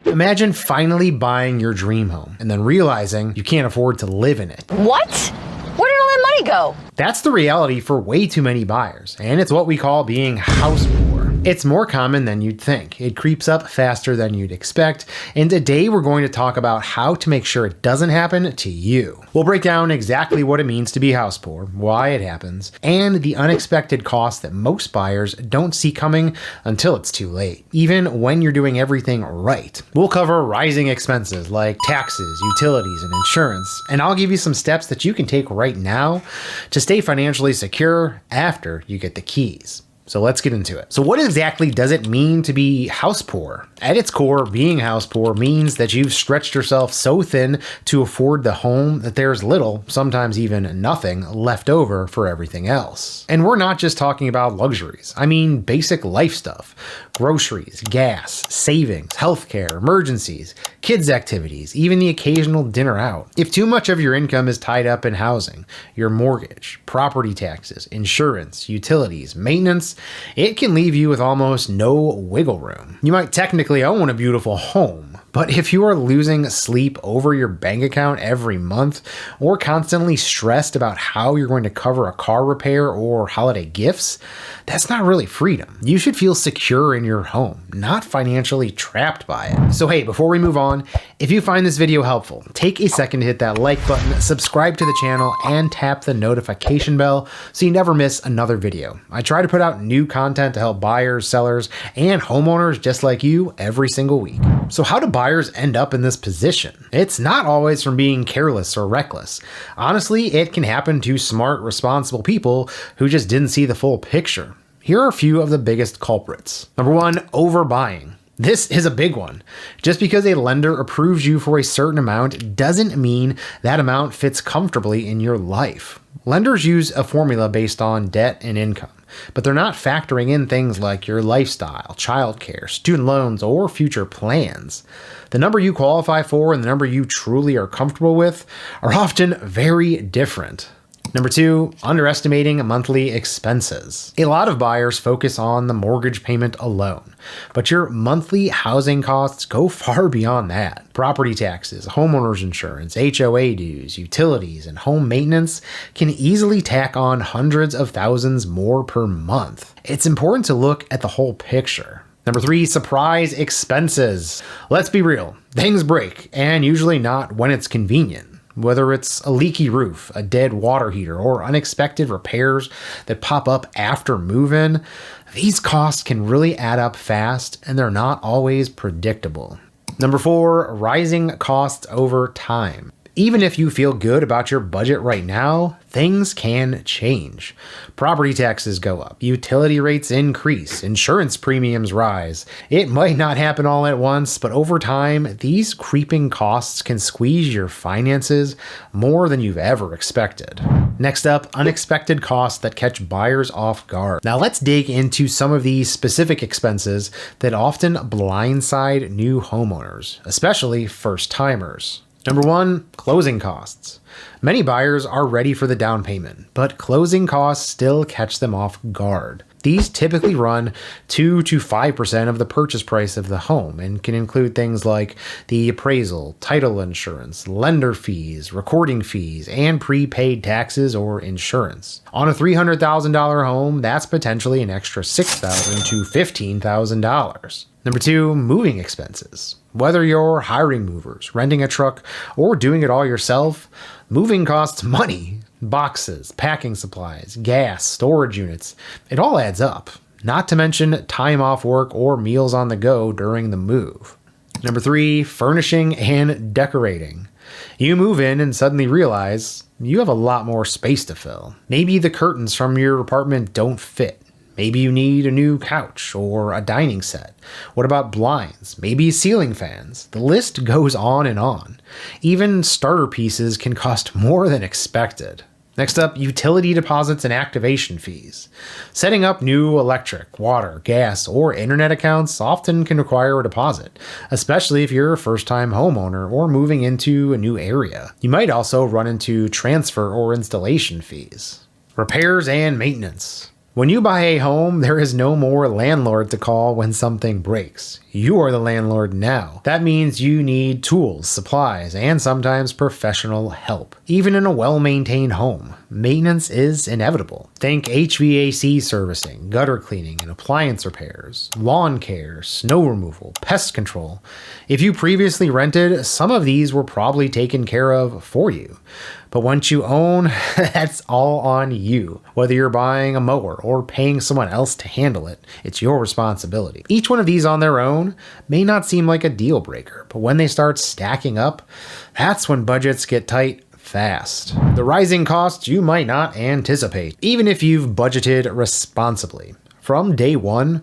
Imagine finally buying your dream home and then realizing you can't afford to live in it. What? Where did all that money go? That's the reality for way too many buyers, and it's what we call being house poor. It's more common than you'd think. It creeps up faster than you'd expect, and today we're going to talk about how to make sure it doesn't happen to you. We'll break down exactly what it means to be house poor, why it happens, and the unexpected costs that most buyers don't see coming until it's too late, even when you're doing everything right. We'll cover rising expenses like taxes, utilities, and insurance, and I'll give you some steps that you can take right now to stay financially secure after you get the keys. So let's get into it. So what exactly does it mean to be house poor? At its core, being house poor means that you've stretched yourself so thin to afford the home that there's little, sometimes even nothing, left over for everything else. And we're not just talking about luxuries. I mean basic life stuff. Groceries, gas, savings, healthcare, emergencies, kids' activities, even the occasional dinner out. If too much of your income is tied up in housing, your mortgage, property taxes, insurance, utilities, maintenance, it can leave you with almost no wiggle room. You might technically own a beautiful home, but if you are losing sleep over your bank account every month or constantly stressed about how you're going to cover a car repair or holiday gifts, that's not really freedom. You should feel secure in your home, not financially trapped by it. So hey, before we move on, if you find this video helpful, take a second to hit that like button, subscribe to the channel, and tap the notification bell so you never miss another video. I try to put out new content to help buyers, sellers, and homeowners just like you every single week. So how do buyers end up in this position? It's not always from being careless or reckless. Honestly, it can happen to smart, responsible people who just didn't see the full picture. Here are a few of the biggest culprits. Number one, overbuying. This is a big one. Just because a lender approves you for a certain amount doesn't mean that amount fits comfortably in your life. Lenders use a formula based on debt and income, but they're not factoring in things like your lifestyle, childcare, student loans, or future plans. The number you qualify for and the number you truly are comfortable with are often very different. Number two, underestimating monthly expenses. A lot of buyers focus on the mortgage payment alone, but your monthly housing costs go far beyond that. Property taxes, homeowners insurance, HOA dues, utilities, and home maintenance can easily tack on hundreds of thousands more per month. It's important to look at the whole picture. Number three, surprise expenses. Let's be real, things break, and usually not when it's convenient. Whether it's a leaky roof, a dead water heater, or unexpected repairs that pop up after move-in, these costs can really add up fast and they're not always predictable. Number four, rising costs over time. Even if you feel good about your budget right now, things can change. Property taxes go up, utility rates increase, insurance premiums rise. It might not happen all at once, but over time, these creeping costs can squeeze your finances more than you've ever expected. Next up, unexpected costs that catch buyers off guard. Now let's dig into some of these specific expenses that often blindside new homeowners, especially first-timers. Number one, closing costs. Many buyers are ready for the down payment, but closing costs still catch them off guard. These typically run 2 to 5% of the purchase price of the home and can include things like the appraisal, title insurance, lender fees, recording fees, and prepaid taxes or insurance. On a $300,000 home, that's potentially an extra $6,000 to $15,000. Number two, moving expenses. Whether you're hiring movers, renting a truck, or doing it all yourself, moving costs money. Boxes, packing supplies, gas, storage units, it all adds up. Not to mention time off work or meals on the go during the move. Number three, furnishing and decorating. You move in and suddenly realize you have a lot more space to fill. Maybe the curtains from your apartment don't fit. Maybe you need a new couch or a dining set. What about blinds? Maybe ceiling fans. The list goes on and on. Even starter pieces can cost more than expected. Next up, utility deposits and activation fees. Setting up new electric, water, gas, or internet accounts often can require a deposit, especially if you're a first-time homeowner or moving into a new area. You might also run into transfer or installation fees. Repairs and maintenance. When you buy a home, there is no more landlord to call when something breaks. You are the landlord now. That means you need tools, supplies, and sometimes professional help. Even in a well-maintained home, maintenance is inevitable. Think HVAC servicing, gutter cleaning, and appliance repairs, lawn care, snow removal, pest control. If you previously rented, some of these were probably taken care of for you. But once you own, that's all on you. Whether you're buying a mower or paying someone else to handle it, it's your responsibility. Each one of these on their own may not seem like a deal breaker, but when they start stacking up, that's when budgets get tight fast. The rising costs you might not anticipate, even if you've budgeted responsibly. From day one,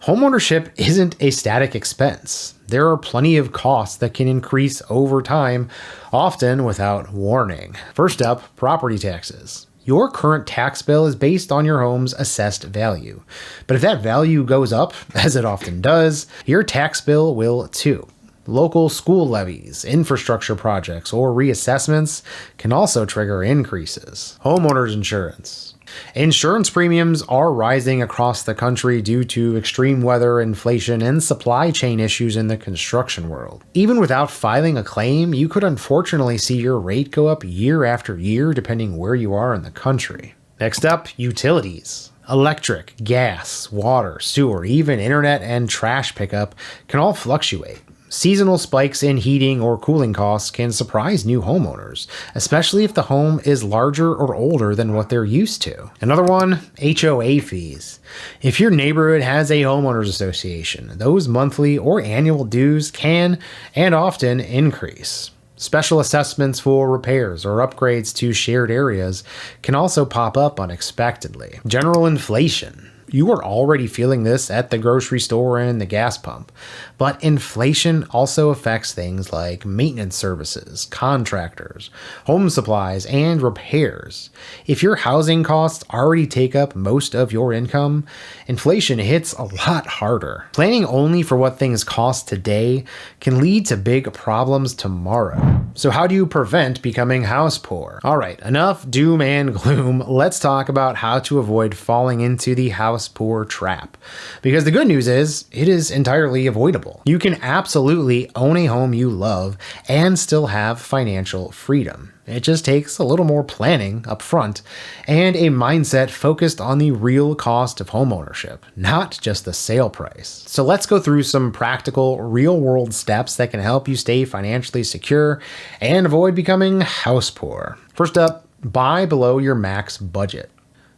homeownership isn't a static expense. There are plenty of costs that can increase over time, often without warning. First up, property taxes. Your current tax bill is based on your home's assessed value. But if that value goes up, as it often does, your tax bill will too. Local school levies, infrastructure projects, or reassessments can also trigger increases. Homeowners insurance. Insurance premiums are rising across the country due to extreme weather, inflation, and supply chain issues in the construction world. Even without filing a claim, you could unfortunately see your rate go up year after year depending where you are in the country. Next up, utilities. Electric, gas, water, sewer, even internet and trash pickup can all fluctuate. Seasonal spikes in heating or cooling costs can surprise new homeowners, especially if the home is larger or older than what they're used to. Another one, HOA fees. If your neighborhood has a homeowners association, those monthly or annual dues can and often increase. Special assessments for repairs or upgrades to shared areas can also pop up unexpectedly. General inflation. You are already feeling this at the grocery store and the gas pump, but inflation also affects things like maintenance services, contractors, home supplies, and repairs. If your housing costs already take up most of your income, inflation hits a lot harder. Planning only for what things cost today can lead to big problems tomorrow. So how do you prevent becoming house poor? All right, enough doom and gloom. Let's talk about how to avoid falling into the house poor trap. Because the good news is, it is entirely avoidable. You can absolutely own a home you love and still have financial freedom. It just takes a little more planning up front and a mindset focused on the real cost of homeownership, not just the sale price. So let's go through some practical, real-world steps that can help you stay financially secure and avoid becoming house poor. First up, buy below your max budget.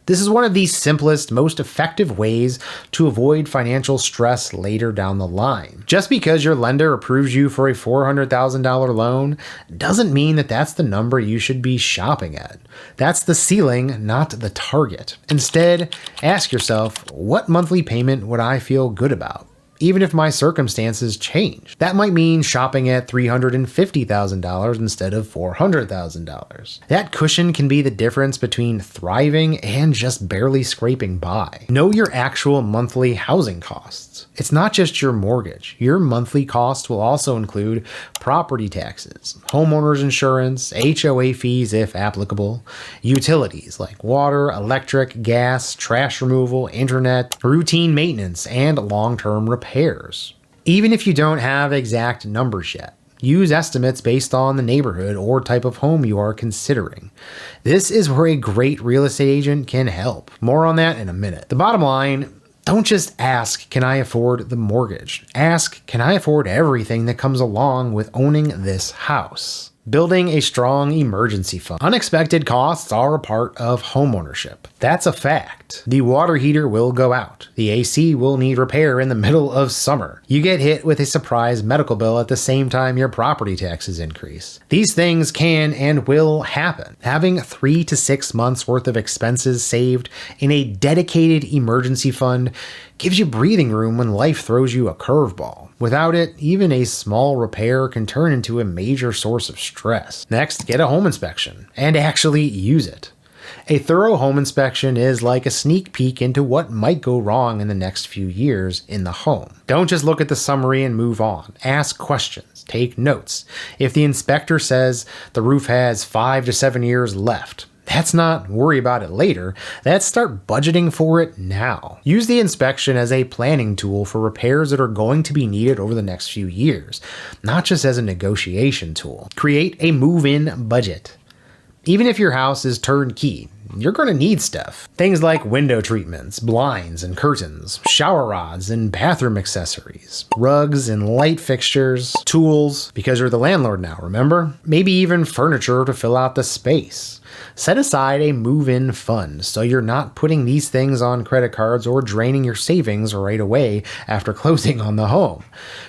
This is one of the simplest, most effective ways to avoid financial stress later down the line. Just because your lender approves you for a $400,000 loan doesn't mean that that's the number you should be shopping at. That's the ceiling, not the target. Instead, ask yourself, what monthly payment would I feel good about? Even if my circumstances change. That might mean shopping at $350,000 instead of $400,000. That cushion can be the difference between thriving and just barely scraping by. Know your actual monthly housing costs. It's not just your mortgage. Your monthly cost will also include property taxes, homeowners insurance, HOA fees if applicable, utilities like water, electric, gas, trash removal, internet, routine maintenance, and long-term repairs. Even if you don't have exact numbers yet, use estimates based on the neighborhood or type of home you are considering. This is where a great real estate agent can help. More on that in a minute. The bottom line, don't just ask, can I afford the mortgage? Ask, can I afford everything that comes along with owning this house? Building a strong emergency fund. Unexpected costs are a part of homeownership. That's a fact. The water heater will go out. The AC will need repair in the middle of summer. You get hit with a surprise medical bill at the same time your property taxes increase. These things can and will happen. Having 3 to 6 months worth of expenses saved in a dedicated emergency fund gives you breathing room when life throws you a curveball. Without it, even a small repair can turn into a major source of stress. Next, get a home inspection and actually use it. A thorough home inspection is like a sneak peek into what might go wrong in the next few years in the home. Don't just look at the summary and move on. Ask questions. Take notes. If the inspector says the roof has 5 to 7 years left, That's not worry about it later, that's start budgeting for it now. Use the inspection as a planning tool for repairs that are going to be needed over the next few years, not just as a negotiation tool. Create a move-in budget. Even if your house is turnkey, you're going to need stuff. Things like window treatments, blinds and curtains, shower rods and bathroom accessories, rugs and light fixtures, tools, because you're the landlord now, remember? Maybe even furniture to fill out the space. Set aside a move-in fund so you're not putting these things on credit cards or draining your savings right away after closing on the home.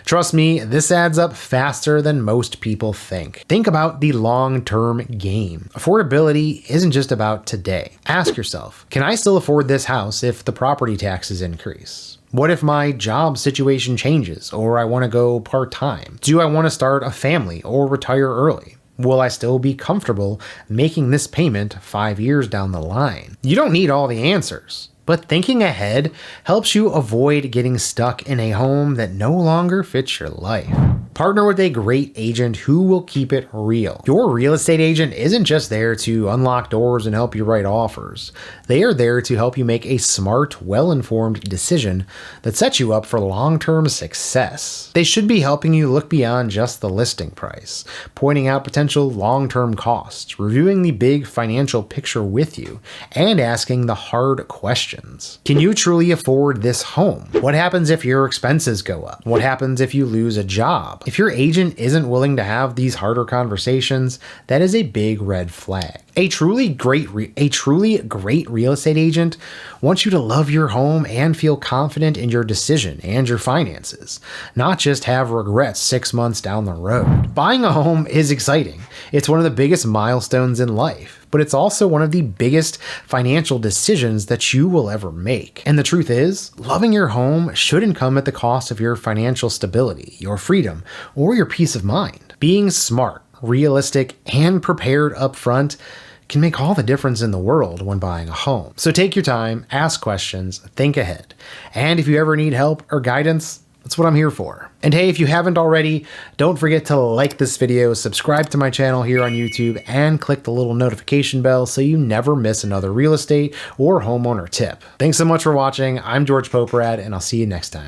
Trust me, this adds up faster than most people think. Think about the long-term game. Affordability isn't just about today. Ask yourself, can I still afford this house if the property taxes increase? What if my job situation changes or I want to go part-time? Do I want to start a family or retire early? Will I still be comfortable making this payment 5 years down the line? You don't need all the answers, but thinking ahead helps you avoid getting stuck in a home that no longer fits your life. Partner with a great agent who will keep it real. Your real estate agent isn't just there to unlock doors and help you write offers. They are there to help you make a smart, well-informed decision that sets you up for long-term success. They should be helping you look beyond just the listing price, pointing out potential long-term costs, reviewing the big financial picture with you, and asking the hard questions. Can you truly afford this home? What happens if your expenses go up? What happens if you lose a job? If your agent isn't willing to have these harder conversations, that is a big red flag. A truly great real estate agent wants you to love your home and feel confident in your decision and your finances, not just have regrets 6 months down the road. Buying a home is exciting. It's one of the biggest milestones in life, but it's also one of the biggest financial decisions that you will ever make. And the truth is, loving your home shouldn't come at the cost of your financial stability, your freedom, or your peace of mind. Being smart, realistic, and prepared upfront can make all the difference in the world when buying a home. So take your time, ask questions, think ahead. And if you ever need help or guidance, that's what I'm here for. And hey, if you haven't already, don't forget to like this video, subscribe to my channel here on YouTube, and click the little notification bell so you never miss another real estate or homeowner tip. Thanks so much for watching. I'm George Poporad, and I'll see you next time.